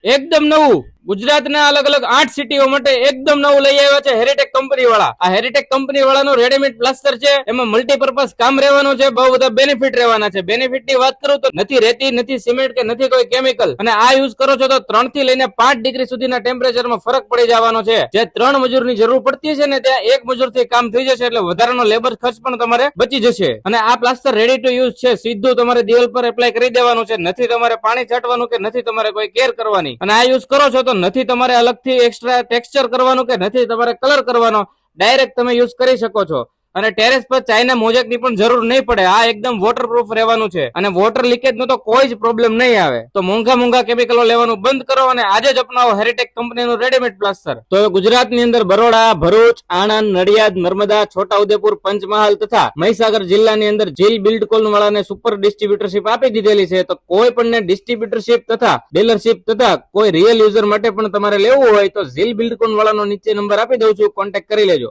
એકદમ નવું ગુજરાતના અલગ અલગ 8 સિટીઓ માટે એકદમ નવું લઈ આવ્યા છે હેરિટેક કંપની વાળા. આ હેરિટેક કંપની વાળાનું રેડીમેડ પ્લાસ્ટર છે. એમાં મલ્ટીપર્પઝ કામ રહેવાનું છે. બહુ બધા બેનિફિટ રહેવાના છે. બેનિફિટ ની વાત કરું તો નથી રેતી, નથી સિમેન્ટ કે નથી કોઈ કેમિકલ, અને આ યુઝ કરો છો તો 3 થી લઈને 5 ડિગ્રી સુધીના ટેમ્પરેચરમાં ફરક પડી જવાનો છે. જે 3 મજૂરની જરૂર પડતી છે ને ત્યાં 1 મજૂરથી કામ થઈ જશે, એટલે વધારાનો લેબર ખર્ચ પણ તમારે બચી જશે. અને આ પ્લાસ્ટર રેડી ટુ યુઝ છે. સીધું તમારે દિવાલ પર એપ્લાય કરી દેવાનું છે. નથી તમારે પાણી છાંટવાનું કે નથી તમારે કોઈ કેર કરવાની. અને આ યુઝ કરો છો તો નથી તમારે અલગથી એક્સ્ટ્રા ટેક્સચર કરવાનું કે નથી તમારે કલર કરવાનો. ડાયરેક્ટ તમે યુઝ કરી શકો છો. અને ટેરેસ પર ચાઇના મોઝેક ની પણ જરૂર નહીં પડે. આ એકદમ વોટરપ્રૂફ રહેવાનું છે અને વોટર લીકેજ નો તો કોઈ જ પ્રોબ્લેમ નહીં આવે. તો મોંઘા કેમિકલો લેવાનું બંધ કરો અને આજે જ અપનાવો હેરિટેક કંપનીનું રેડીમેડ પ્લાસ્ટર. તો હવે ગુજરાતની અંદર બરોડા, ભરૂચ, આણંદ, નડિયાદ, નર્મદા, છોટાઉદેપુર, પંચમહાલ તથા મહીસાગર જિલ્લાની અંદર જીલ બિલ્ડકોન વાળાને સુપર ડિસ્ટ્રીબ્યુટરશીપ આપી દીધેલી છે. તો કોઈ પણ ડિસ્ટ્રીબ્યુટરશીપ તથા ડીલરશીપ તથા કોઈ રિયલ યુઝર માટે પણ તમારે લેવું હોય તો જીલ બિલ્ડકોન વાળાનો નીચે નંબર આપી દઉં છું, કોન્ટેક્ટ કરી લેજો.